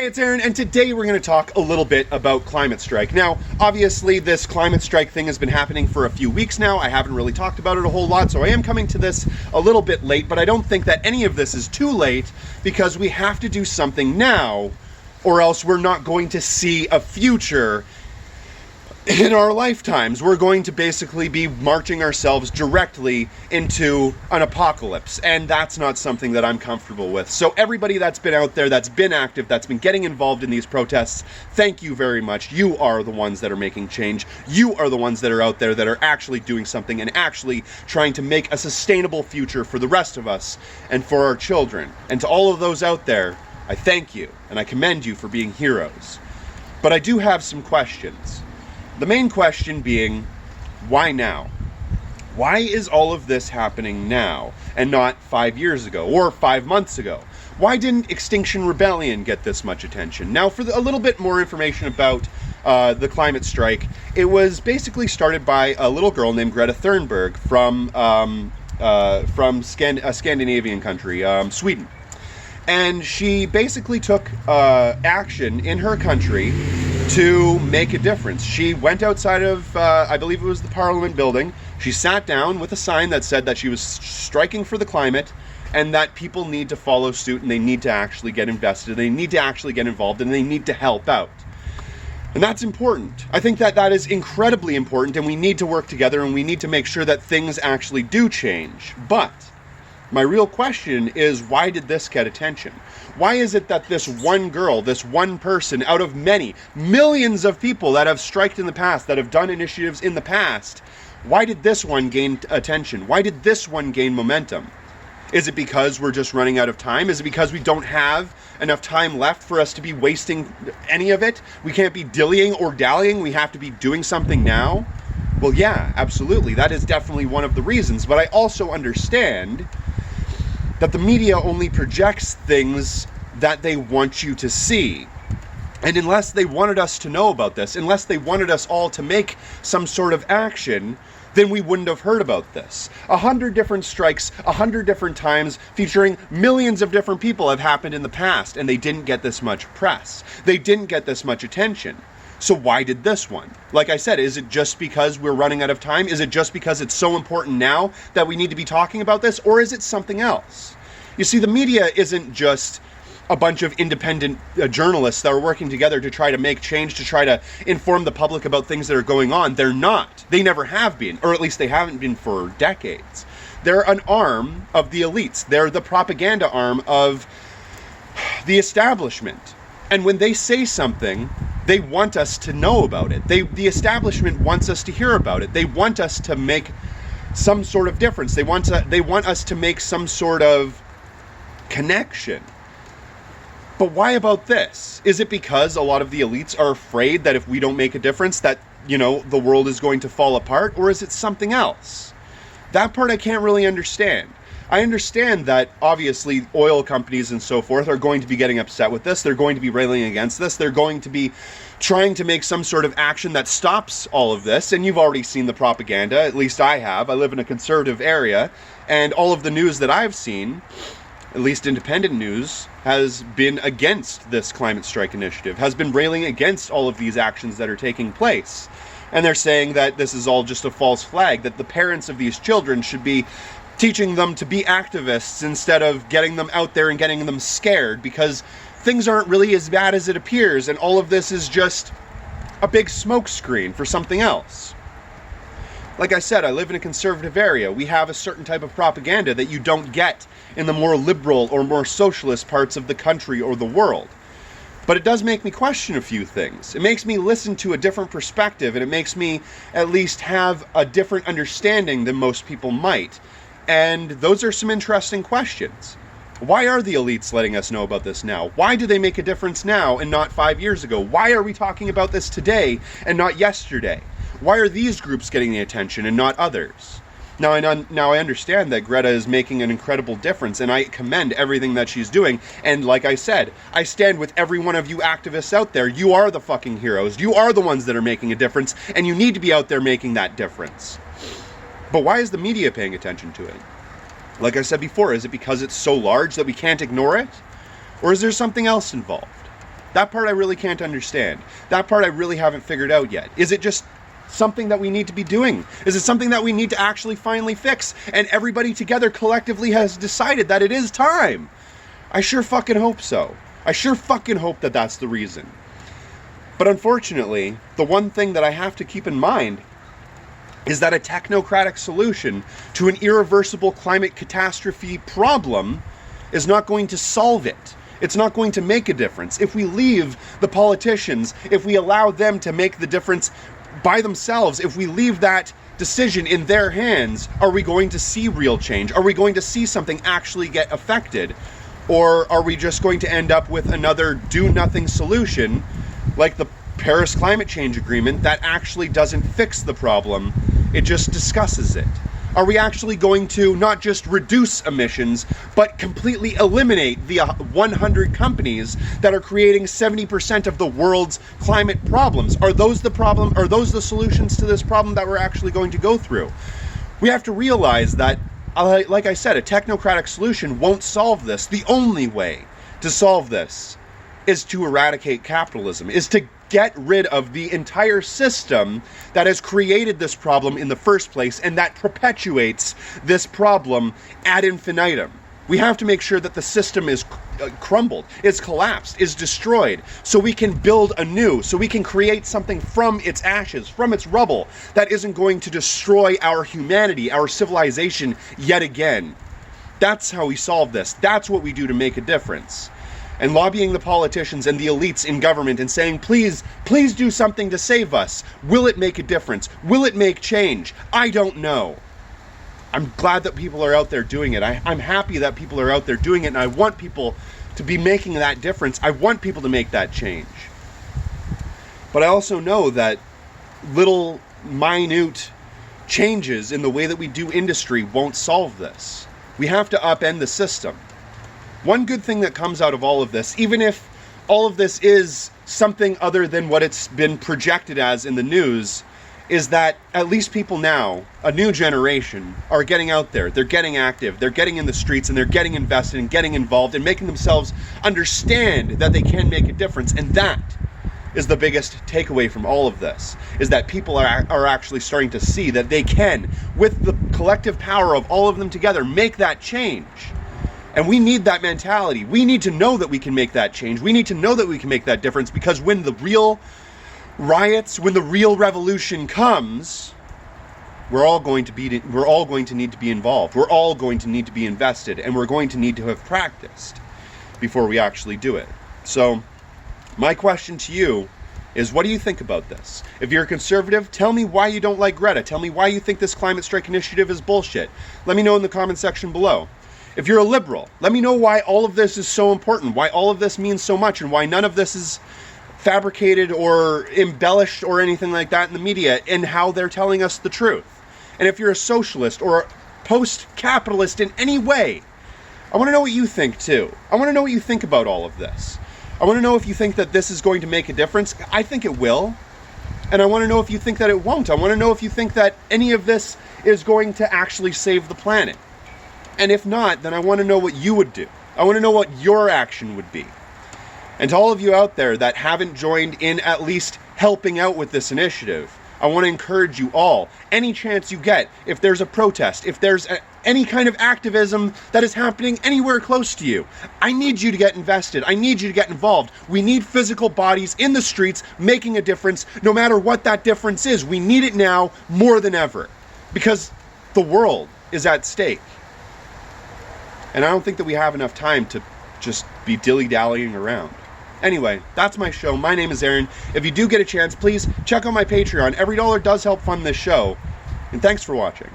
Hey, it's Aaron, and today we're going to talk a little bit about climate strike. Now, obviously, this climate strike thing has been happening for a few weeks now. I haven't really talked about it a whole lot, so I am coming to this a little bit late, but I don't think that any of this is too late because we have to do something now, or else we're not going to see a future in our lifetimes. We're going to basically be marching ourselves directly into an apocalypse, and that's not something that I'm comfortable with. So everybody that's been out there, that's been active, that's been getting involved in these protests, thank you very much. You are the ones that are making change. You are the ones that are out there that are actually doing something and actually trying to make a sustainable future for the rest of us and for our children. And to all of those out there, I thank you and I commend you for being heroes. But I do have some questions. The main question being, why now? Why is all of this happening now and not 5 years ago or 5 months ago? Why didn't Extinction Rebellion get this much attention? Now, for a little bit more information about the climate strike, it was basically started by a little girl named Greta Thunberg from a Scandinavian country, Sweden. And she basically took action in her country to make a difference. She went outside of, I believe it was the Parliament building. She sat down with a sign that said that she was striking for the climate and that people need to follow suit and they need to actually get invested, they need to actually get involved, and they need to help out. And that's important. I think that that is incredibly important, and we need to work together and we need to make sure that things actually do change. But my real question is, why did this get attention? Why is it that this one girl, this one person out of many, millions of people that have striked in the past, that have done initiatives in the past, why did this one gain attention? Why did this one gain momentum? Is it because we're just running out of time? Is it because we don't have enough time left for us to be wasting any of it? We can't be dillying or dallying. We have to be doing something now? Well, yeah, absolutely. That is definitely one of the reasons. But I also understand that the media only projects things that they want you to see. And unless they wanted us to know about this, unless they wanted us all to make some sort of action, then we wouldn't have heard about this. 100 different strikes, 100 different times, featuring millions of different people have happened in the past, and they didn't get this much press. They didn't get this much attention. So why did this one? Like I said, is it just because we're running out of time? Is it just because it's so important now that we need to be talking about this? Or is it something else? You see, the media isn't just a bunch of independent journalists that are working together to try to make change, to try to inform the public about things that are going on. They're not. They never have been, or at least they haven't been for decades. They're an arm of the elites. They're the propaganda arm of the establishment. And when they say something, they want us to know about it. The establishment wants us to hear about it. They want us to make some sort of difference. They want us to make some sort of connection. But why about this? Is it because a lot of the elites are afraid that if we don't make a difference that, the world is going to fall apart? Or is it something else? That part I can't really understand. I understand that obviously oil companies and so forth are going to be getting upset with this. They're going to be railing against this. They're going to be trying to make some sort of action that stops all of this. And you've already seen the propaganda, at least I have. I live in a conservative area, and all of the news that I've seen, at least independent news, has been against this climate strike initiative, has been railing against all of these actions that are taking place. And they're saying that this is all just a false flag, that the parents of these children should be teaching them to be activists instead of getting them out there and getting them scared, because things aren't really as bad as it appears, and all of this is just a big smokescreen for something else. Like I said, I live in a conservative area. We have a certain type of propaganda that you don't get in the more liberal or more socialist parts of the country or the world. But it does make me question a few things. It makes me listen to a different perspective, and it makes me at least have a different understanding than most people might. And those are some interesting questions. Why are the elites letting us know about this now? Why do they make a difference now and not 5 years ago? Why are we talking about this today and not yesterday? Why are these groups getting the attention and not others? Now I understand that Greta is making an incredible difference, and I commend everything that she's doing. And like I said, I stand with every one of you activists out there. You are the fucking heroes. You are the ones that are making a difference, and you need to be out there making that difference. But why is the media paying attention to it? Like I said before, is it because it's so large that we can't ignore it? Or is there something else involved? That part I really can't understand. That part I really haven't figured out yet. Is it just something that we need to be doing? Is it something that we need to actually finally fix? And everybody together collectively has decided that it is time. I sure fucking hope so. I sure fucking hope that that's the reason. But unfortunately, the one thing that I have to keep in mind is that a technocratic solution to an irreversible climate catastrophe problem is not going to solve it. It's not going to make a difference. If we leave the politicians, if we allow them to make the difference by themselves, if we leave that decision in their hands, are we going to see real change? Are we going to see something actually get affected? Or are we just going to end up with another do-nothing solution like the Paris Climate Change Agreement that actually doesn't fix the problem, it just discusses it? Are we actually going to not just reduce emissions, but completely eliminate the 100 companies that are creating 70% of the world's climate problems? Are those the problem? Are those the solutions to this problem that we're actually going to go through? We have to realize that, like I said, a technocratic solution won't solve this. The only way to solve this is to eradicate capitalism, is to get rid of the entire system that has created this problem in the first place and that perpetuates this problem ad infinitum. We have to make sure that the system is crumbled, is collapsed, is destroyed, so we can build anew, so we can create something from its ashes, from its rubble, that isn't going to destroy our humanity, our civilization yet again. That's how we solve this. That's what we do to make a difference. And lobbying the politicians and the elites in government and saying, please, please do something to save us. Will it make a difference? Will it make change? I don't know. I'm glad that people are out there doing it. I'm happy that people are out there doing it, and I want people to be making that difference. I want people to make that change. But I also know that little minute changes in the way that we do industry won't solve this. We have to upend the system. One good thing that comes out of all of this, even if all of this is something other than what it's been projected as in the news, is that at least people now, a new generation, are getting out there. They're getting active. They're getting in the streets, and they're getting invested and getting involved and making themselves understand that they can make a difference. And that is the biggest takeaway from all of this, is that people are actually starting to see that they can, with the collective power of all of them together, make that change. And we need that mentality. We need to know that we can make that change. We need to know that we can make that difference, because when the real riots, when the real revolution comes, we're all going to need to be involved. We're all going to need to be invested, and we're going to need to have practiced before we actually do it. So my question to you is, what do you think about this? If you're a conservative, tell me why you don't like Greta. Tell me why you think this climate strike initiative is bullshit. Let me know in the comment section below. If you're a liberal, let me know why all of this is so important, why all of this means so much, and why none of this is fabricated or embellished or anything like that in the media, and how they're telling us the truth. And if you're a socialist or a post-capitalist in any way, I want to know what you think too. I want to know what you think about all of this. I want to know if you think that this is going to make a difference. I think it will. And I want to know if you think that it won't. I want to know if you think that any of this is going to actually save the planet. And if not, then I want to know what you would do. I want to know what your action would be. And to all of you out there that haven't joined in at least helping out with this initiative, I want to encourage you all, any chance you get, if there's a protest, if there's any kind of activism that is happening anywhere close to you, I need you to get invested. I need you to get involved. We need physical bodies in the streets making a difference, no matter what that difference is. We need it now more than ever, because the world is at stake. And I don't think that we have enough time to just be dilly-dallying around. Anyway, that's my show. My name is Aaron. If you do get a chance, please check out my Patreon. Every dollar does help fund this show. And thanks for watching.